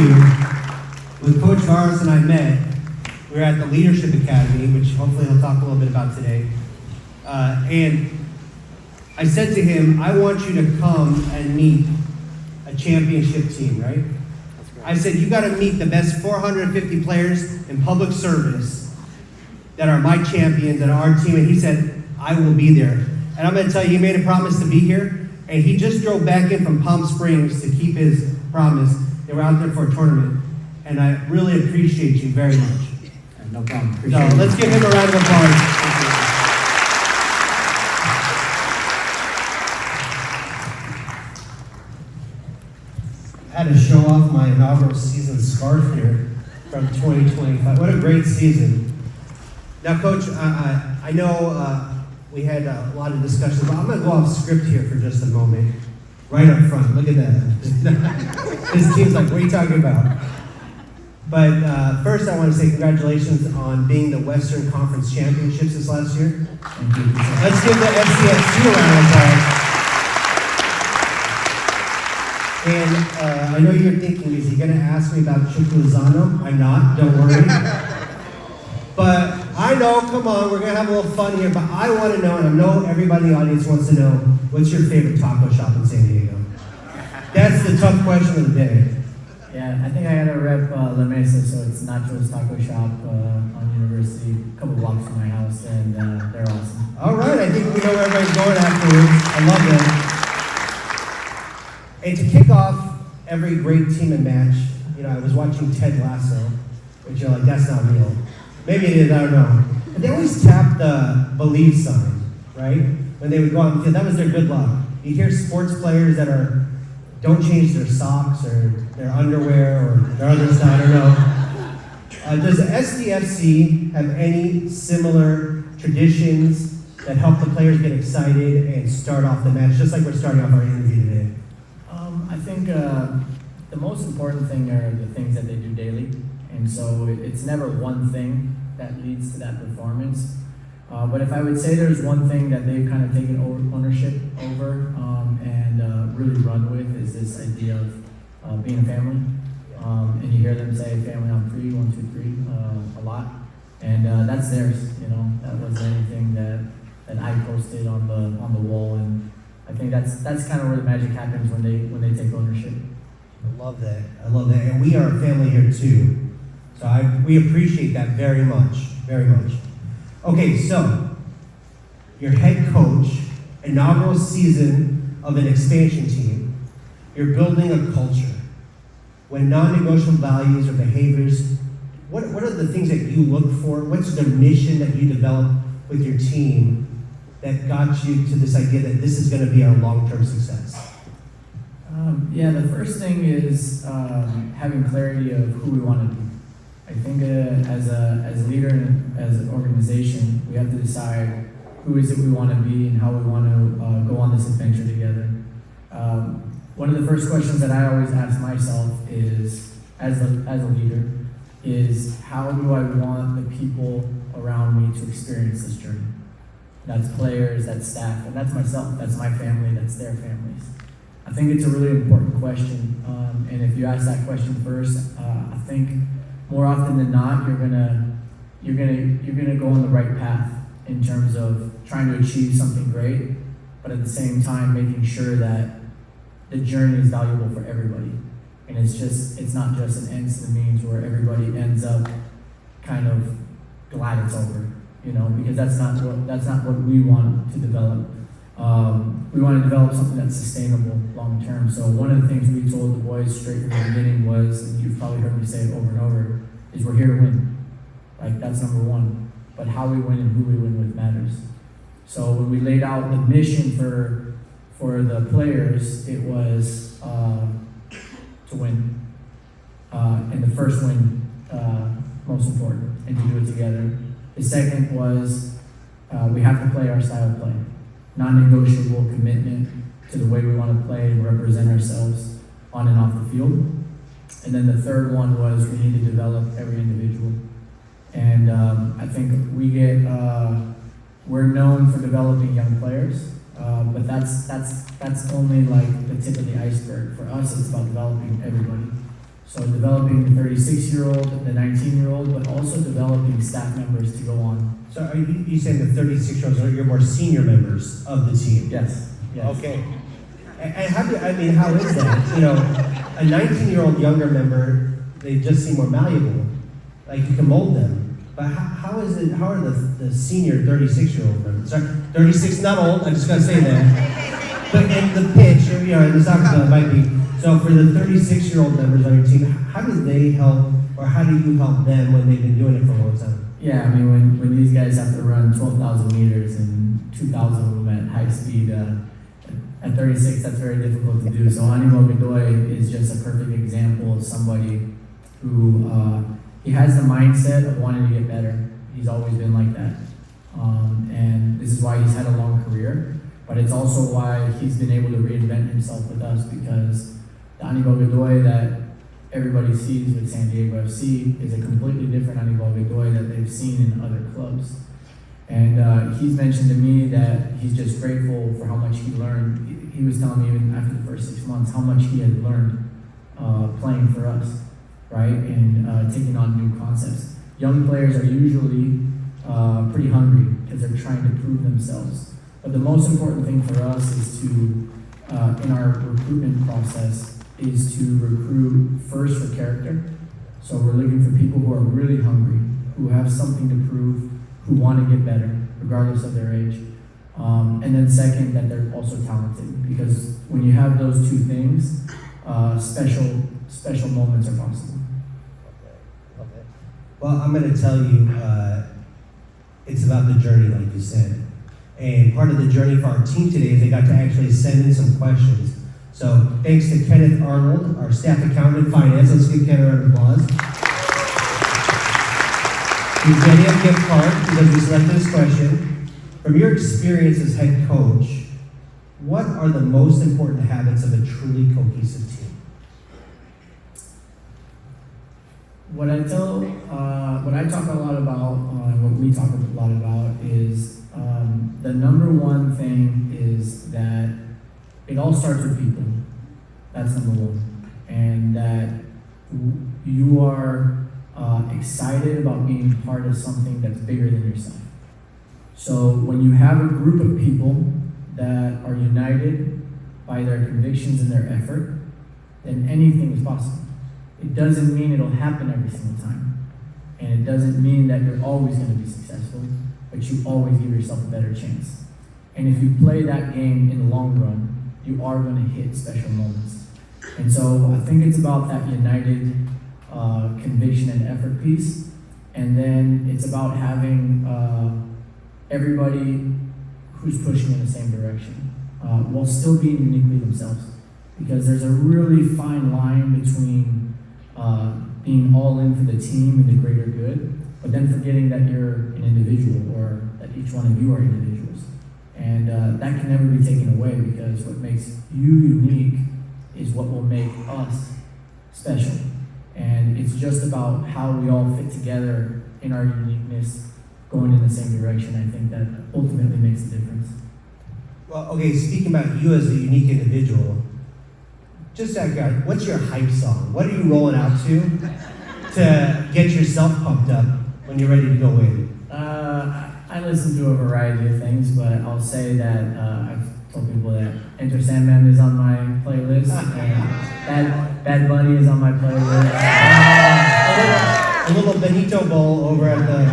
you, when Coach Varas and I met, we were at the Leadership Academy, which hopefully he'll talk a little bit about today. And I said to him, I want you to come and meet a championship team, right? I said, you got to meet the best 450 players in public service that are my champions and our team. And he said, I will be there. And I'm going to tell you, he made a promise to be here. And he just drove back in from Palm Springs to keep his promise. They were out there for a tournament. And I really appreciate you very much. No problem. So let's give him a round of applause. I had to show off my inaugural season scarf here from 2025. What a great season. Now, Coach, I know we had a lot of discussions, but I'm going to go off script here for just a moment. Right up front. Look at that. This team's like, what are you talking about? But first, I want to say congratulations on being the Western Conference Championships this last year. Thank you. Let's give the FCFC a round of applause. And I know you're thinking, is he going to ask me about Chukwueze Lozano? I'm not, don't worry. But I know, come on, we're going to have a little fun here, but I want to know, and I know everybody in the audience wants to know, what's your favorite taco shop in San Diego? That's the tough question of the day. Yeah, I think I gotta rep La Mesa, so it's Nacho's Taco Shop on University, a couple blocks from my house, and they're awesome. All right, I think we know where everybody's going afterwards. I love that. And to kick off every great team and match, you know, I was watching Ted Lasso, which you're like, that's not real. Maybe it is, I don't know. But they always tap the believe sign, right? When they would go out and field, that was their good luck. You hear sports players that don't change their socks or their underwear or their other side, I don't know. Does the SDFC have any similar traditions that help the players get excited and start off the match, just like we're starting off our interview today? I think the most important thing are the things that they do daily. And so it's never one thing that leads to that performance. But if I would say there's one thing that they've kind of taken ownership over and really run with is this idea of being a family. And you hear them say family on three, 1, 2, 3, a lot. And that's theirs, you know. That wasn't anything that I posted on the wall. And I think that's kind of where the magic happens when they take ownership. I love that. I love that. And we are a family here too. So we appreciate that very much, very much. Okay, so your head coach, inaugural season of an expansion team, you're building a culture. When non-negotiable values or behaviors, what are the things that you look for? What's the mission that you develop with your team that got you to this idea that this is going to be our long-term success? Yeah, the first thing is having clarity of who we want to be. I think as a leader and as an organization, we have to decide who is it we want to be and how we want to go on this adventure together. One of the first questions that I always ask myself is, as a leader, is how do I want the people around me to experience this journey? That's players, that's staff, and that's myself, that's my family, that's their families. I think it's a really important question, and if you ask that question first, I think more often than not, you're gonna go on the right path in terms of trying to achieve something great, but at the same time making sure that the journey is valuable for everybody, and it's not just an ends to the means where everybody ends up kind of glad it's over, you know, because that's not what we want to develop. We want to develop something that's sustainable long term. So one of the things we told the boys straight from the beginning was, and you've probably heard me say it over and over, is we're here to win. Like, that's number one. But how we win and who we win with matters. So when we laid out the mission for the players, it was to win. And the first win, most important, and to do it together. The second was we have to play our style of play. Non-negotiable commitment to the way we want to play and represent ourselves on and off the field. And then the third one was we need to develop every individual. And I think we're known for developing young players, but that's only like the tip of the iceberg. For us, it's about developing everybody. So developing the 36-year-old, the 19-year-old, but also developing staff members to go on. So are you saying the 36-year-olds are your more senior members of the team? Yes. Yes. Okay. And how is that? You know, a 19-year-old younger member, they just seem more malleable. Like you can mold them. But how are the senior 36-year-old members? Sorry, 36 not old, I'm just gonna say that. But in the pitch, you know, in the soccer field, it might be. So for the 36-year-old members on your team, how do they help, or how do you help them when they've been doing it for a long time? Yeah, I mean, when these guys have to run 12,000 meters and 2,000 of them at high speed, at 36, that's very difficult to do. So Anibal Godoy is just a perfect example of somebody who, he has the mindset of wanting to get better. He's always been like that. And this is why he's had a long career, but it's also why he's been able to reinvent himself with us, because the Anibal Godoy that everybody sees with San Diego FC is a completely different Anibal Godoy that they've seen in other clubs. And he's mentioned to me that he's just grateful for how much he learned. He was telling me even after the first 6 months how much he had learned playing for us, right? And taking on new concepts. Young players are usually pretty hungry because they're trying to prove themselves. But the most important thing for us is to, in our recruitment process, is to recruit first for character. So we're looking for people who are really hungry, who have something to prove, who want to get better, regardless of their age. And then second, that they're also talented. Because when you have those two things, special moments are possible. Okay. Well, I'm going to tell you, it's about the journey, like you said. And part of the journey for our team today is they got to actually send in some questions. So thanks to Kenneth Arnold, our staff accountant in finance. Let's give Kenneth a round of applause. He's getting a gift card because we selected this question. From your experience as head coach, what are the most important habits of a truly cohesive team? What I talk a lot about, what we talk a lot about is the number one thing is that it all starts with people. That's number one. And that you are excited about being part of something that's bigger than yourself. So when you have a group of people that are united by their convictions and their effort, then anything is possible. It doesn't mean it'll happen every single time. And it doesn't mean that you're always going to be successful, but you always give yourself a better chance. And if you play that game in the long run, you are going to hit special moments. And so I think it's about that united conviction and effort piece. And then it's about having everybody who's pushing in the same direction while still being uniquely themselves. Because there's a really fine line between being all in for the team and the greater good, but then forgetting that you're an individual or that each one of you are individuals. And that can never be taken away, because what makes you unique is what will make us special. And it's just about how we all fit together in our uniqueness, going in the same direction. I think that ultimately makes a difference. Well, okay, speaking about you as a unique individual, just that guy, what's your hype song? What are you rolling out to get yourself pumped up when you're ready to go in? I listen to a variety of things, but I'll say that I've told people that Enter Sandman is on my playlist, and Bad Bunny is on my playlist. A little Benito Bowl over at the...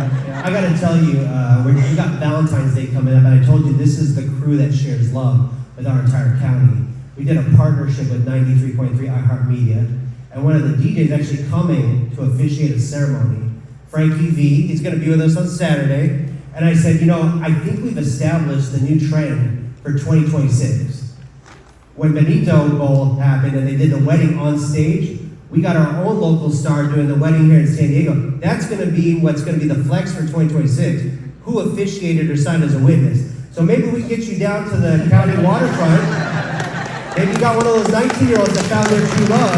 I gotta tell you, we got Valentine's Day coming up, and I told you this is the crew that shares love with our entire county. We did a partnership with 93.3 iHeartMedia, and one of the DJs actually coming to officiate a ceremony, Frankie V. He's going to be with us on Saturday. And I said, you know, I think we've established the new trend for 2026. When Benito Bowl happened and they did the wedding on stage, we got our own local star doing the wedding here in San Diego. That's going to be what's going to be the flex for 2026. Who officiated or signed as a witness? So maybe we get you down to the county waterfront. Maybe you got one of those 19-year-olds that found their true love.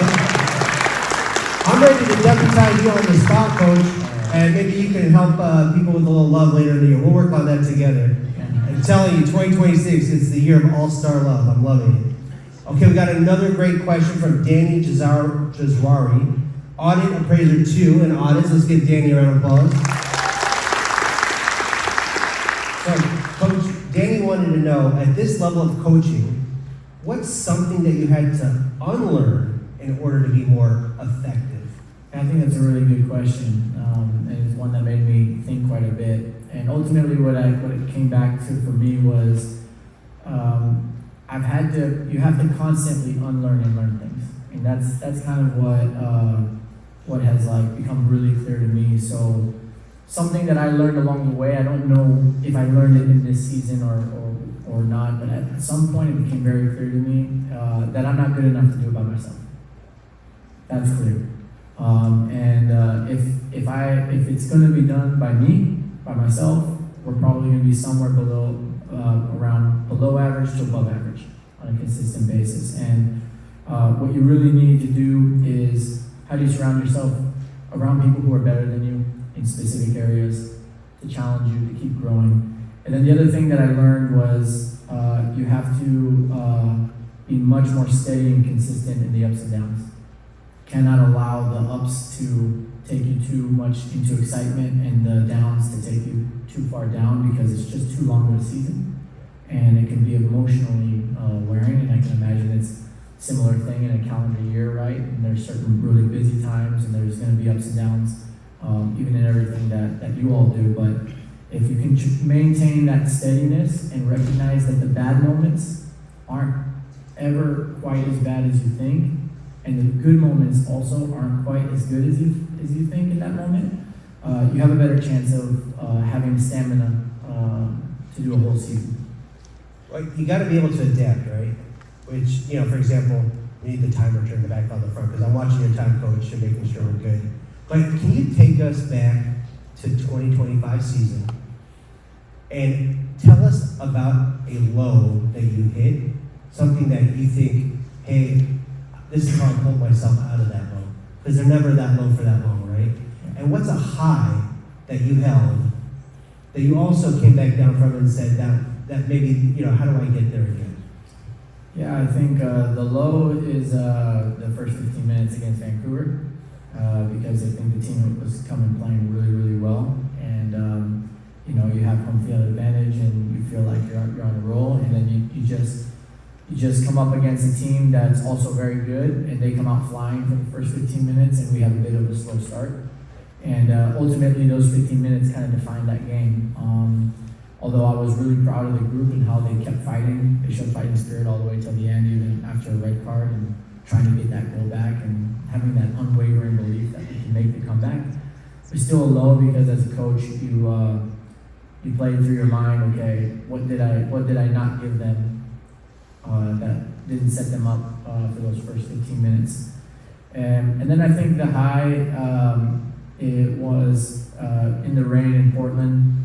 I'm ready to deputize you on the spot, Coach, and maybe you can help people with a little love later in the year. We'll work on that together. I'm telling you, 2026, it's the year of all-star love. I'm loving it. Okay, we got another great question from Danny Jazwari. Audit Appraiser 2 in audits. Let's give Danny a round of applause. So, Coach, Danny wanted to know, at this level of coaching, what's something that you had to unlearn in order to be more effective? I think that's a really good question, and it's one that made me think quite a bit. And ultimately, what it came back to for me was, you have to constantly unlearn and learn things, and that's kind of what has like become really clear to me. So something that I learned along the way, I don't know if I learned it in this season or not, but at some point it became very clear to me that I'm not good enough to do it by myself. That's clear. If it's going to be done by me, by myself, we're probably going to be somewhere below average to above average on a consistent basis. And what you really need to do is, how do you surround yourself around people who are better than you in specific areas to challenge you to keep growing. And then the other thing that I learned was you have to be much more steady and consistent in the ups and downs. Cannot allow the ups to take you too much into excitement and the downs to take you too far down, because it's just too long of a season. And it can be emotionally wearing, and I can imagine it's a similar thing in a calendar year, right? And there's certain really busy times, and there's going to be ups and downs, even in everything that you all do. But if you can maintain that steadiness and recognize that the bad moments aren't ever quite as bad as you think, and the good moments also aren't quite as good as you think in that moment, you have a better chance of having stamina to do a whole season. Well, you got to be able to adapt, right? Which, for example, we need the timer turned back on the front, because I'm watching your time, Coach, and making sure we're good. But can you take us back to 2025 season and tell us about a low that you hit, something that you think, hey, this is how I pulled myself out of that low, because they're never that low for that long, right? And what's a high that you held that you also came back down from and said that maybe, how do I get there again? Yeah, I think the low is the first 15 minutes against Vancouver, because I think the team was coming playing really, really well, and you have home field advantage, and you feel like you're on a roll, and then you just come up against a team that's also very good, and they come out flying for the first 15 minutes, and we have a bit of a slow start. And ultimately, those 15 minutes kind of defined that game. Although I was really proud of the group and how they kept fighting. They showed fighting spirit all the way till the end, even after a red card, and trying to get that goal back and having that unwavering belief that we can make the comeback. It's still a low, because as a coach, you play through your mind, okay, what did I not give them that didn't set them up for those first 15 minutes. And then I think the high, it was in the rain in Portland,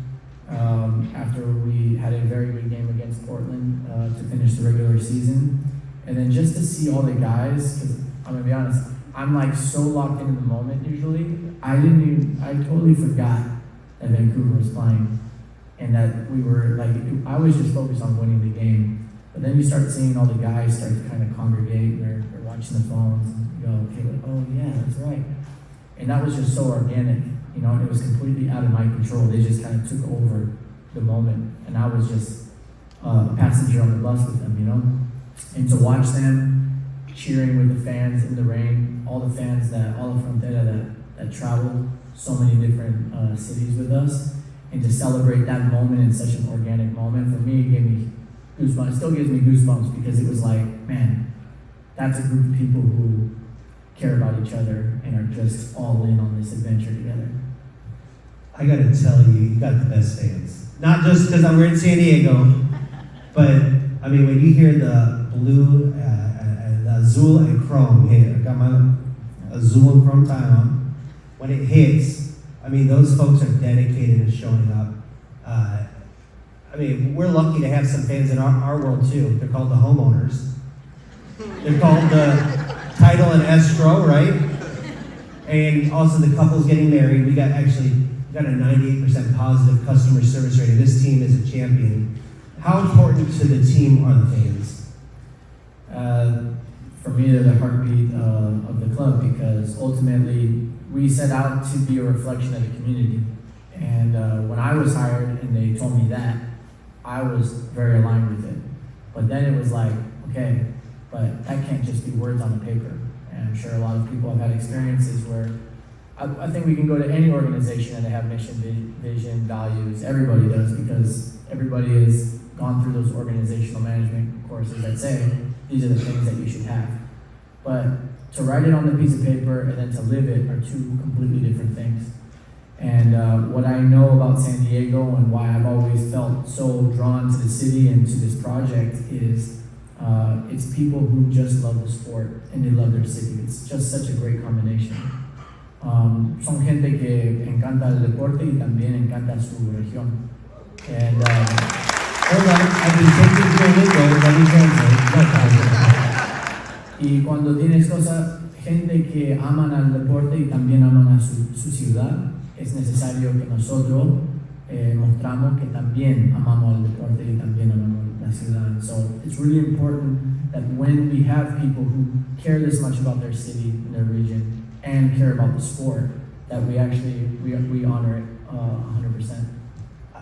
after we had a very good game against Portland to finish the regular season. And then just to see all the guys, because I'm going to be honest, I'm like so locked into the moment usually, I totally forgot that Vancouver was playing, and that we were like, I was just focused on winning the game. But then you start seeing all the guys start to kind of congregate, and they're watching the phones, and you go, okay, oh yeah, that's right. And that was just so organic, and it was completely out of my control. They just kind of took over the moment, and I was just a passenger on the bus with them, And to watch them cheering with the fans in the rain, all the frontera that traveled so many different cities with us, and to celebrate that moment in such an organic moment, for me, it gave me goosebumps. It still gives me goosebumps, because it was like, man, that's a group of people who care about each other and are just all in on this adventure together. I got to tell you, you got the best fans. Not just because we're in San Diego, but when you hear the blue, the azul and chrome hit, I got my azul and chrome tie on. When it hits, those folks are dedicated to showing up. We're lucky to have some fans in our world too. They're called the homeowners. They're called the title and escrow, right? And also the couples getting married. We got a 98% positive customer service rating. This team is a champion. How important to the team are the fans? For for me, they're the heartbeat of the club, because ultimately we set out to be a reflection of the community. And when I was hired and they told me that, I was very aligned with it. But then it was like, okay, but that can't just be words on the paper. And I'm sure a lot of people have had experiences where I think we can go to any organization and they have mission, vision, values. Everybody does, because everybody has gone through those organizational management courses that say these are the things that you should have. But to write it on the piece of paper and then to live it are two completely different things. And what I know about San Diego and why I've always felt so drawn to the city and to this project is it's people who just love the sport and they love their city. It's just such a great combination. Son gente que encanta el deporte y también encanta su región. And Hold on, I've been taking your lingo, let me translate. y cuando tienes gente que aman al deporte y también aman a su ciudad, es necesario que nosotros mostramos que también amamos al deporte y también amamos la ciudad. So it's really important that when we have people who care this much about their city and their region and care about the sport, that we actually we honor it 100%.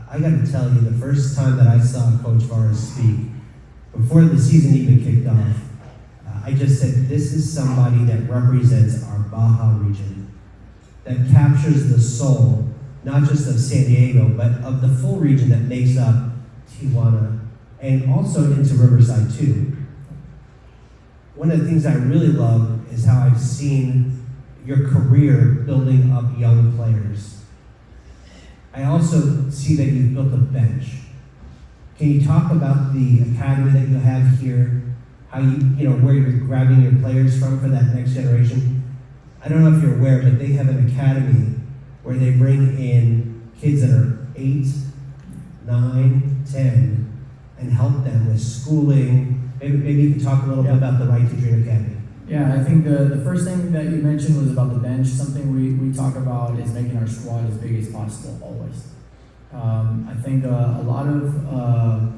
I got to tell you, the first time that I saw Coach Varas speak, before the season even kicked off, I just said, this is somebody that represents our Baja region, that captures the soul, not just of San Diego, but of the full region that makes up Tijuana, and also into Riverside too. One of the things I really love is how I've seen your career building up young players. I also see that you've built a bench. Can you talk about the academy that you have here? How where you're grabbing your players from for that next generation? I don't know if you're aware, but they have an academy where they bring in kids that are 8, 9, 10, and help them with schooling. Maybe you can talk a little bit about the Right to Dream Academy. Yeah, I think the first thing that you mentioned was about the bench. Something we talk about is making our squad as big as possible, always. I think a lot of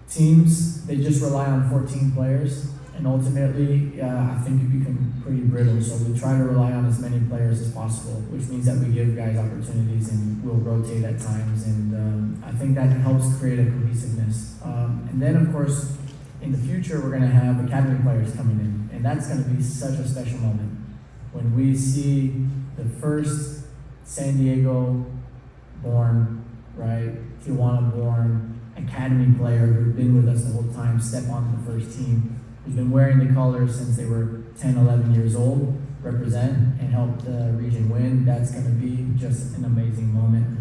teams, they just rely on 14 players, and ultimately, I think you become pretty brittle. So we try to rely on as many players as possible, which means that we give guys opportunities and we'll rotate at times, and I think that helps create a cohesiveness. And then, of course, in the future, we're going to have academy players coming in, and that's going to be such a special moment when we see the first San Diego born, right, Tijuana born academy player who's been with us the whole time step onto the first team, who's been wearing the colors since they were 10, 11 years old, represent and help the region win. That's going to be just an amazing moment.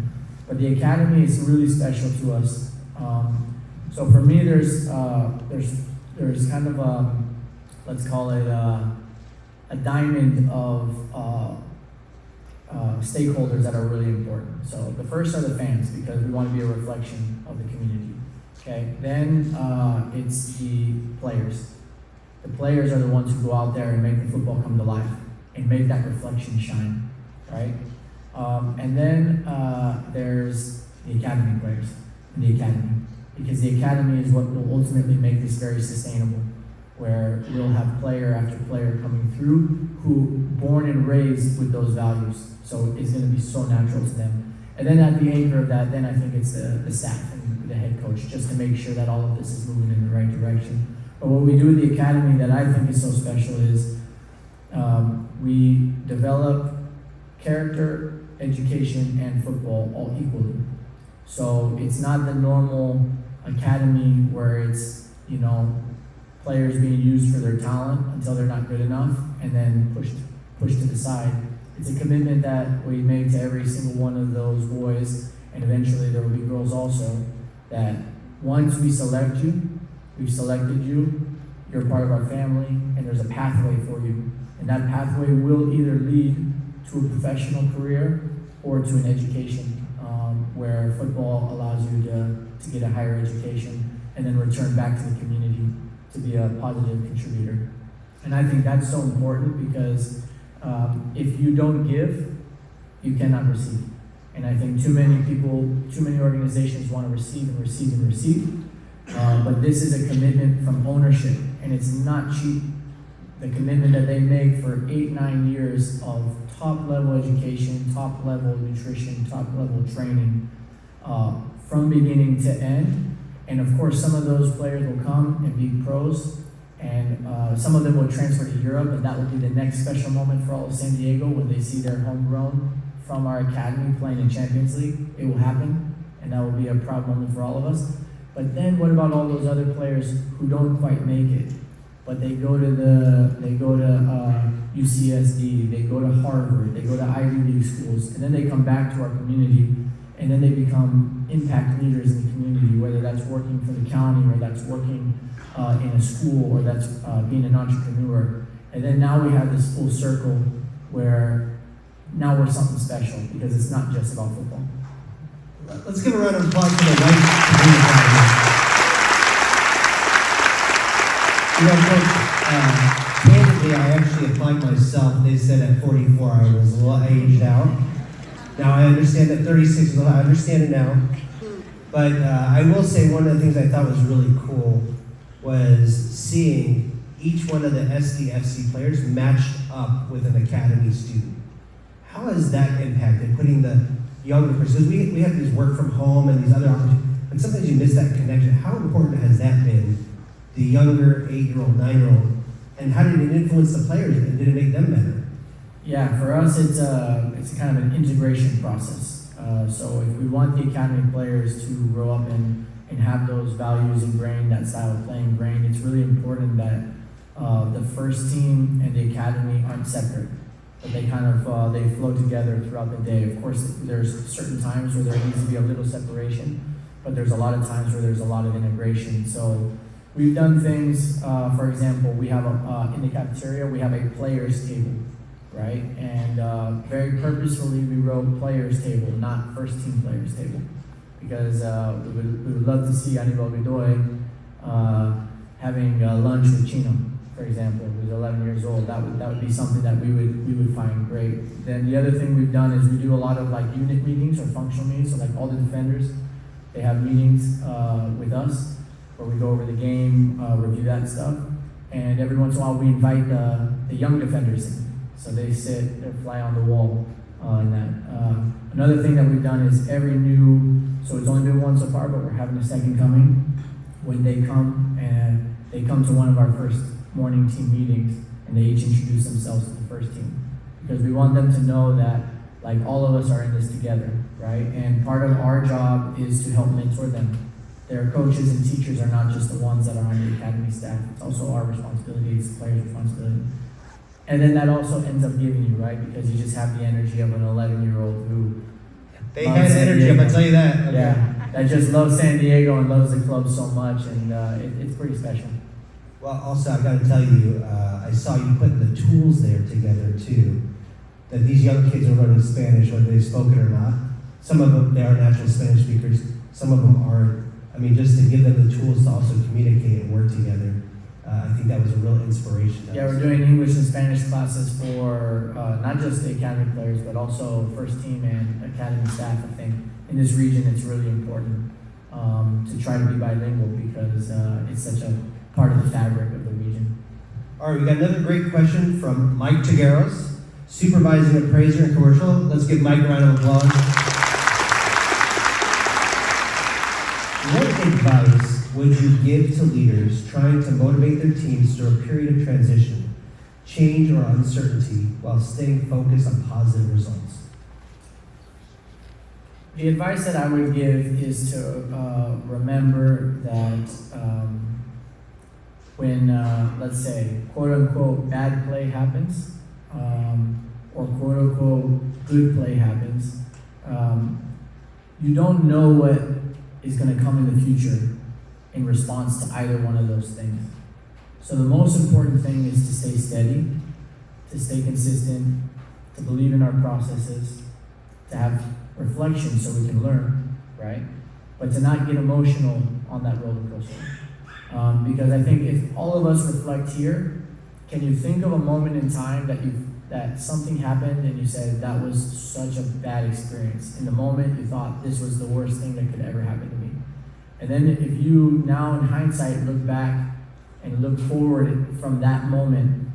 But the academy is really special to us. So for me, there's kind of let's call it a diamond of stakeholders that are really important. So the first are the fans, because we want to be a reflection of the community. Okay. Then it's the players. The players are the ones who go out there and make the football come to life and make that reflection shine, right? And then there's the academy players in the academy. Because the academy is what will ultimately make this very sustainable, where we'll have player after player coming through who born and raised with those values. So it's going to be so natural to them. And then at the anchor of that, then I think it's the staff and the head coach, just to make sure that all of this is moving in the right direction. But what we do with the academy that I think is so special is we develop character, education, and football all equally. So it's not the normal academy where it's, players being used for their talent until they're not good enough and then pushed to the side. It's a commitment that we make to every single one of those boys, and eventually there will be girls also, that once we select you, we've selected you, you're part of our family, and there's a pathway for you. And that pathway will either lead to a professional career or to an education, where football allows you to get a higher education and then return back to the community to be a positive contributor. And I think that's so important, because if you don't give, you cannot receive. And I think too many organizations want to receive and receive and receive. But this is a commitment from ownership, and it's not cheap. the commitment that they make for 8-9 years of top-level education, top-level nutrition, top-level training, from beginning to end. And of course, some of those players will come and be pros, and some of them will transfer to Europe, and that will be the next special moment for all of San Diego when they see their homegrown from our academy playing in Champions League. It will happen, and that will be a proud moment for all of us. But then what about all those other players who don't quite make it, but they go to UCSD, they go to Harvard, they go to Ivy League schools, and then they come back to our community, and then they become impact leaders in the community, whether that's working for the county, or that's working in a school, or that's being an entrepreneur. And then now we have this full circle where now we're something special, because it's not just about football. Let's give a round of applause for the white community. You know, Coach, candidly, I actually applied myself. They said at 44 I was a little aged out. Now I understand that 36 is a lot. I understand it now. But I will say one of the things I thought was really cool was seeing each one of the SDFC players matched up with an academy student. How has that impacted putting the younger person? Because we have these work from home and these other opportunities, and sometimes you miss that connection. How important has that been? The younger 8-year-old, 9-year-old, and how did it influence the players, and did it make them better? Yeah, for us, it's kind of an integration process. So if we want the academy players to grow up and have those values ingrained, that style of playing ingrained, it's really important that the first team and the academy aren't separate, but they kind of they flow together throughout the day. Of course, there's certain times where there needs to be a little separation, but there's a lot of times where there's a lot of integration. So we've done things, for example, we have in the cafeteria, we have a players table, right? And very purposefully, we wrote players table, not first team players table, because we would love to see Anibal Godoy having lunch with Chino, for example, who's 11 years old. That would be something that we would find great. Then the other thing we've done is we do a lot of like unit meetings or functional meetings. So like all the defenders, they have meetings with us where we go over the game, review that stuff, and every once in a while we invite the young defenders in. So they sit, they fly on the wall in that. Another thing that we've done is so it's only been one so far, but we're having a second coming. When they come to one of our first morning team meetings, and they each introduce themselves to the first team. Because we want them to know that like all of us are in this together, right? And part of our job is to help mentor them. Their coaches and teachers are not just the ones that are on the academy staff. It's also our responsibility, it's the player's responsibility. And then that also ends up giving you, right? Because you just have the energy of an 11-year-old who They had energy, I'm gonna tell you that. Okay. Yeah, that just loves San Diego and loves the club so much, and it's pretty special. Well, also, I gotta tell you, I saw you put the tools there together too, that these young kids are learning Spanish, whether they spoke it or not. Some of them, they are natural Spanish speakers, some of them aren't. I mean, just to give them the tools to also communicate and work together, I think that was a real inspiration. Yeah, we're doing English and Spanish classes for not just the academy players, but also first team and academy staff. I think in this region, it's really important to try to be bilingual because it's such a part of the fabric of the region. All right, we got another great question from Mike Varas, supervising appraiser and commercial. Let's give Mike a round of applause. What advice would you give to leaders trying to motivate their teams through a period of transition, change, or uncertainty while staying focused on positive results? The advice that I would give is to remember that when, let's say, quote-unquote bad play happens, or quote-unquote good play happens, you don't know what is going to come in the future in response to either one of those things. So the most important thing is to stay steady, to stay consistent, to believe in our processes, to have reflection so we can learn, right? But to not get emotional on that roller coaster. Because I think if all of us reflect here, can you think of a moment in time that something happened and you said that was such a bad experience? In the moment you thought this was the worst thing that could ever happen to me. And then if you now in hindsight look back and look forward from that moment,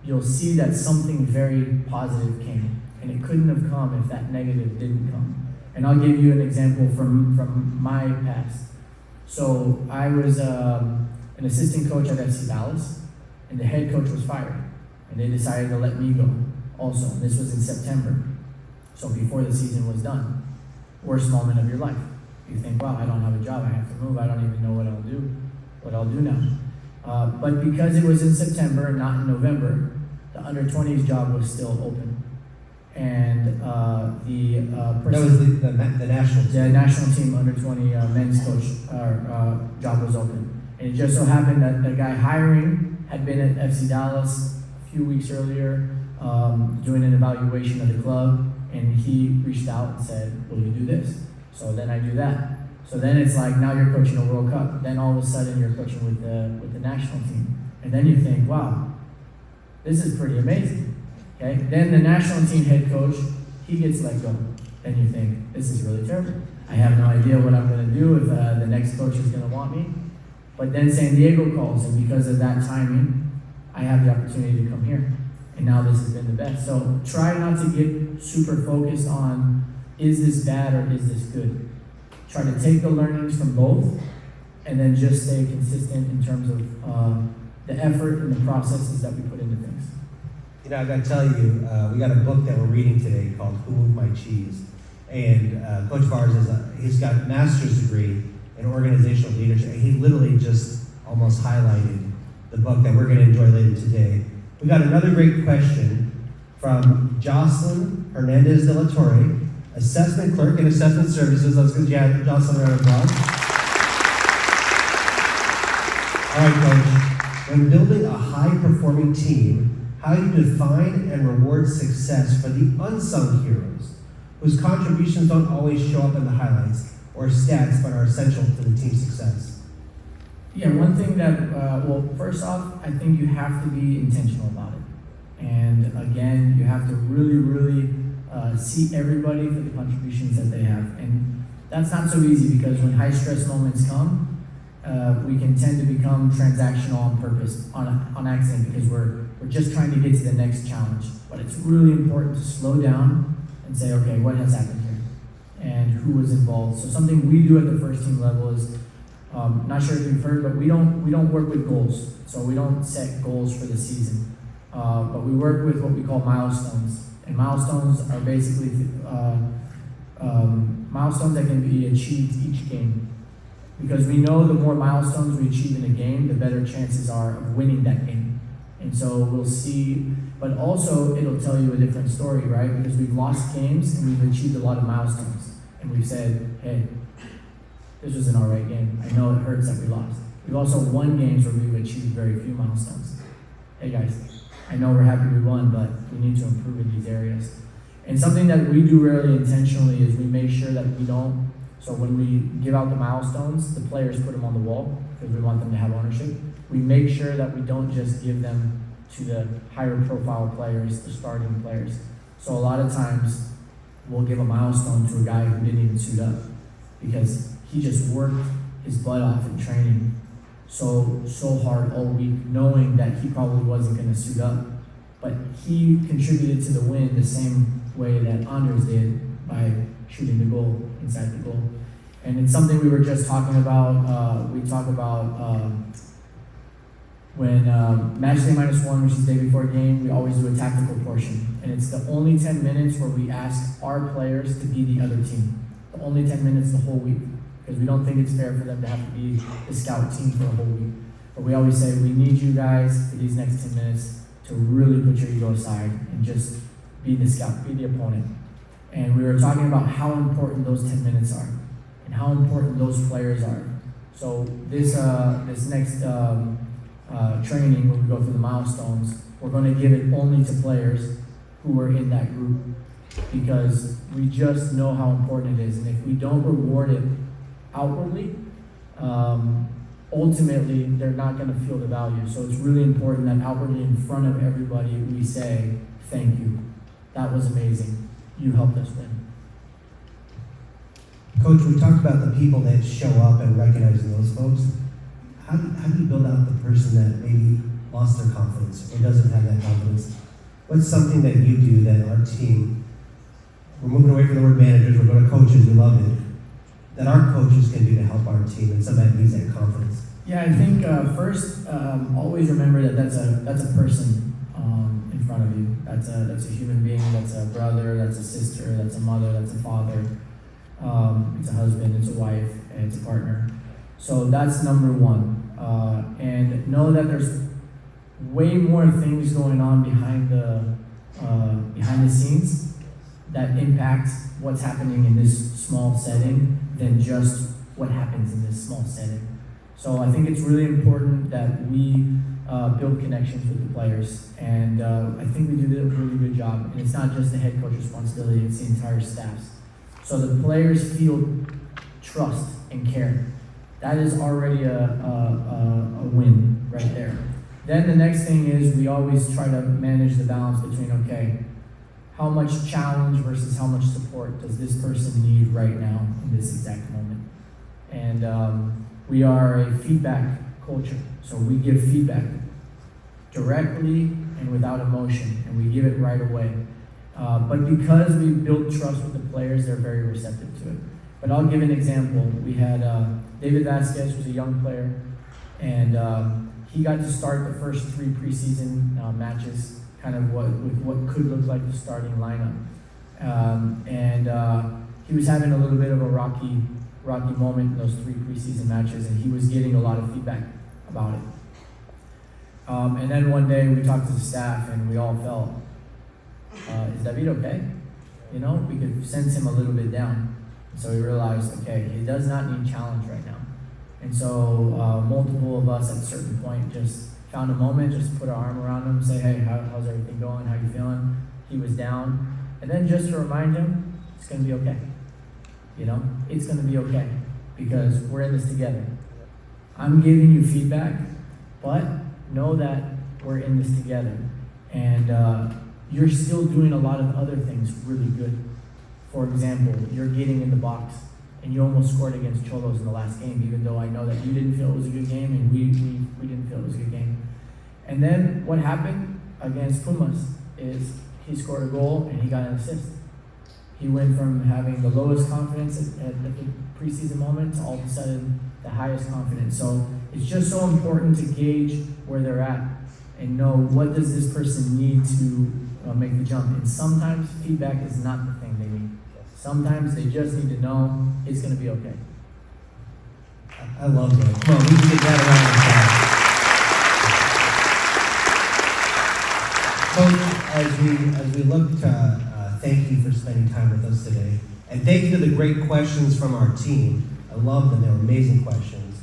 you'll see that something very positive came. And it couldn't have come if that negative didn't come. And I'll give you an example from my past. So I was an assistant coach at FC Dallas, and the head coach was fired. And they decided to let me go also. And this was in September. So before the season was done. Worst moment of your life. You think, wow, I don't have a job, I have to move, I don't even know what I'll do now. But because it was in September and not in November, the under-20s job was still open. And the person... That was the national team. The national team under-20 men's coach job was open. And it just so happened that the guy hiring had been at FC Dallas a few weeks earlier doing an evaluation of the club, and he reached out and said, will you do this? So then I do that. So then it's like, now you're coaching a World Cup. Then all of a sudden you're coaching with the national team. And then you think, wow, this is pretty amazing. Okay? Then the national team head coach, he gets let go. Then you think, this is really terrible. I have no idea what I'm going to do if the next coach is going to want me. But then San Diego calls, and because of that timing, I have the opportunity to come here. And now this has been the best. So try not to get super focused on, is this bad or is this good? Try to take the learnings from both, and then just stay consistent in terms of the effort and the processes that we put into things. You know, I got to tell you, we got a book that we're reading today called Who Moved My Cheese? And Coach Varas, he's got a master's degree in organizational leadership. And he literally just almost highlighted the book that we're going to enjoy later today. We got another great question from Jocelyn Hernandez de la Torre, Assessment Clerk in Assessment Services. Let's give Jocelyn a round of applause. All right, Coach. When building a high-performing team, how do you define and reward success for the unsung heroes, whose contributions don't always show up in the highlights or stats, but are essential to the team's success? Yeah, one thing that, well, first off, I think you have to be intentional about it. And again, you have to really, really see everybody for the contributions that they have. And that's not so easy, because when high stress moments come, we can tend to become transactional on purpose, on accident, because we're just trying to get to the next challenge. But it's really important to slow down and say, okay, what has happened here? And who was involved? So something we do at the first team level is, not sure if you've heard, but we don't work with goals. So we don't set goals for the season. But we work with what we call milestones. And milestones are basically milestones that can be achieved each game. Because we know the more milestones we achieve in a game, the better chances are of winning that game. And so we'll see, but also it'll tell you a different story, right? Because we've lost games and we've achieved a lot of milestones. And we've said, hey, this was an all right game. I know it hurts that we lost. We've also won games where we've achieved very few milestones. Hey guys, I know we're happy we won, but we need to improve in these areas. And something that we do really intentionally is we make sure that we don't, so when we give out the milestones, the players put them on the wall because we want them to have ownership. We make sure that we don't just give them to the higher profile players, the starting players. So a lot of times we'll give a milestone to a guy who didn't even suit up because he just worked his butt off in training so hard all week, knowing that he probably wasn't going to suit up. But he contributed to the win the same way that Anders did by shooting the goal inside the goal. And it's something we were just talking about. We talk about when match day -1, which is the day before a game, we always do a tactical portion. And it's the only 10 minutes where we ask our players to be the other team. The only 10 minutes the whole week. Because we don't think it's fair for them to have to be the scout team for a whole week. But we always say, we need you guys for these next 10 minutes to really put your ego aside and just be the scout, be the opponent. And we were talking about how important those 10 minutes are and how important those players are. So this next training, when we go through the milestones, we're going to give it only to players who were in that group, because we just know how important it is. And if we don't reward it outwardly, ultimately they're not going to feel the value. So it's really important that outwardly in front of everybody we say, thank you. That was amazing. You helped us win. Coach, we talked about the people that show up and recognizing those folks. How do you build out the person that maybe lost their confidence or doesn't have that confidence, what's something that you do that our team, we're moving away from the word managers, we're going to coaches, we love it, that our coaches can do to help our team and somebody that needs that confidence? Yeah, I think first, always remember that that's a person in front of you. That's a human being. That's a brother. That's a sister. That's a mother. That's a father. It's a husband. It's a wife. And it's a partner. So that's number one. And know that there's way more things going on behind the scenes that impact what's happening in this small setting than just what happens in this small setting. So I think it's really important that we build connections with the players, and I think we do a really good job. And it's not just the head coach responsibility, it's the entire staff's. So the players feel trust and care. That is already a win right there. Then the next thing is we always try to manage the balance between, okay, how much challenge versus how much support does this person need right now in this exact moment? And we are a feedback culture, so we give feedback directly and without emotion, and we give it right away. But because we built trust with the players, they're very receptive to it. But I'll give an example. We had David Vasquez, who's a young player, and he got to start the first 3 preseason matches, kind of with what could look like the starting lineup. He was having a little bit of a rocky moment in those 3 preseason matches, and he was getting a lot of feedback about it. And then one day we talked to the staff, and we all felt, is David okay? You know, we could sense him a little bit down. So we realized, okay, he does not need challenge right now. And so multiple of us at a certain point just found a moment, just put our arm around him, say, hey, how's everything going? How you feeling? He was down. And then just to remind him, it's going to be okay. You know, it's going to be okay because we're in this together. I'm giving you feedback, but know that we're in this together. And you're still doing a lot of other things really good. For example, you're getting in the box, and you almost scored against Cholos in the last game, even though I know that you didn't feel it was a good game, and we didn't feel it was a good game. And then what happened against Pumas is he scored a goal, and he got an assist. He went from having the lowest confidence at the preseason moment to all of a sudden the highest confidence. So it's just so important to gauge where they're at and know what does this person need to make the jump. And sometimes feedback is not the thing they need. Sometimes they just need to know it's going to be okay. I love that. Come on, we can get that around the crowd. Coach, as we look to thank you for spending time with us today, and thank you to the great questions from our team. I love them; they were amazing questions.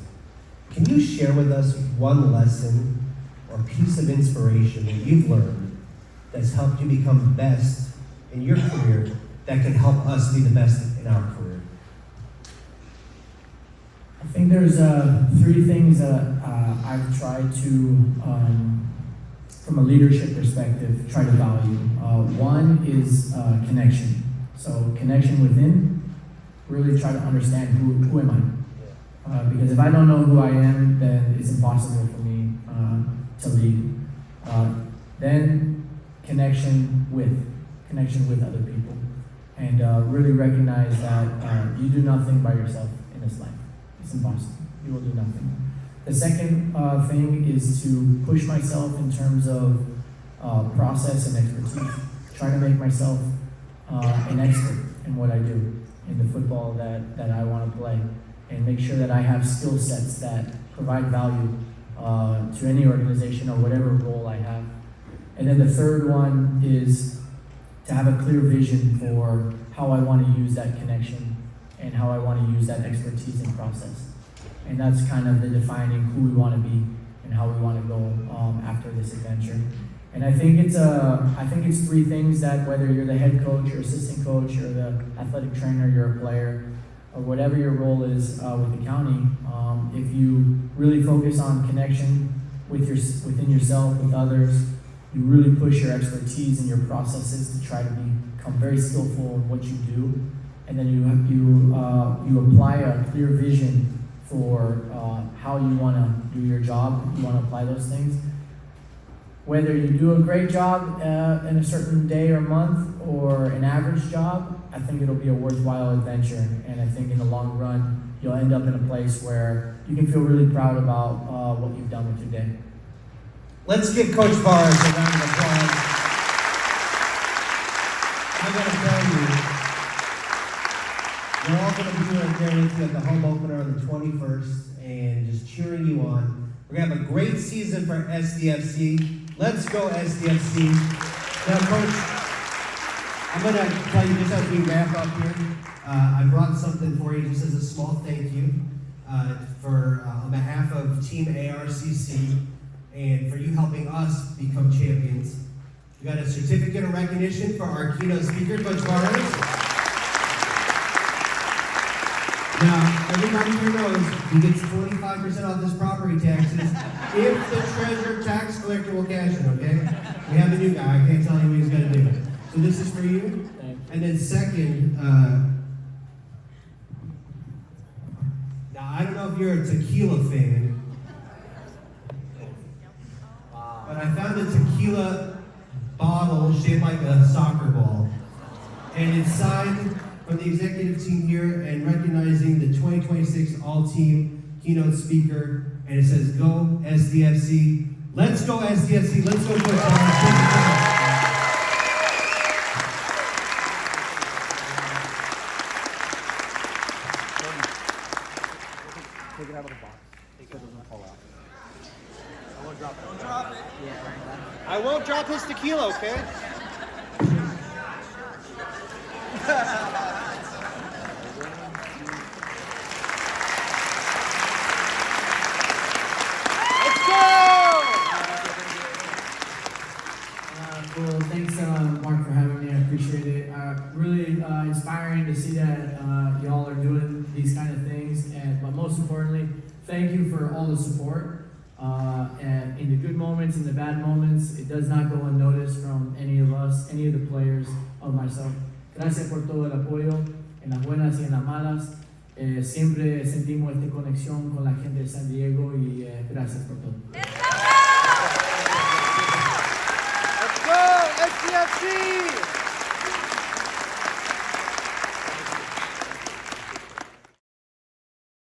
Can you share with us one lesson or piece of inspiration that you've learned that's helped you become the best in your career, that can help us be the best in our career? I think there's 3 things that I've tried to, from a leadership perspective, try to value. One is connection. So connection within, really try to understand who am I. Because if I don't know who I am, then it's impossible for me to lead. Then connection with other people. And really recognize that you do nothing by yourself in this life. It's impossible. You will do nothing. The second thing is to push myself in terms of process and expertise. Try to make myself an expert in what I do, in the football that I want to play, and make sure that I have skill sets that provide value to any organization or whatever role I have. And then the third one is to have a clear vision for how I want to use that connection and how I want to use that expertise and process. And that's kind of the defining who we want to be and how we want to go after this adventure. And I think it's 3 things that whether you're the head coach, or assistant coach, or the athletic trainer, you're a player, or whatever your role is with the county, if you really focus on connection within yourself, with others, you really push your expertise and your processes to try to become very skillful in what you do, and then you apply a clear vision for how you want to do your job. You want to apply those things. Whether you do a great job in a certain day or month or an average job, I think it'll be a worthwhile adventure. And I think in the long run, you'll end up in a place where you can feel really proud about what you've done with your day. Let's give Coach Varas a round of applause. I gotta tell you, we're all gonna be there with you at the home opener on the 21st and just cheering you on. We're gonna have a great season for SDFC. Let's go SDFC. Now, Coach, I'm gonna tell you just as we wrap up here, I brought something for you just as a small thank you for on behalf of Team ARCC and for you helping us become champions. We got a certificate of recognition for our keynote speaker, Coach Varas. Now, everybody here knows he gets 25% off his property taxes if the treasurer tax collector will cash it, okay? We have a new guy, I can't tell you what he's gonna do. So this is for you. And then second, now I don't know if you're a tequila fan, but I found a tequila bottle shaped like a soccer ball. And it's signed from the executive team here and recognizing the 2026 All-Team Keynote Speaker. And it says, go SDFC. Let's go SDFC. Let's go Coach Varas. Take it out of the box. Take it, doesn't fall out. I won't drop it. Don't drop it. Yeah. I won't drop his tequila, okay? Let's go! Well, thanks, Mark, for having me. I appreciate it. Really inspiring to see that y'all are doing these kind of things, but most importantly, thank you for all the support. And in the good moments, in the bad moments, it does not go unnoticed from any of us, any of the players, or myself. Gracias por todo el apoyo, en las buenas y en las malas. Siempre sentimos esta conexión con la gente de San Diego y gracias por todo.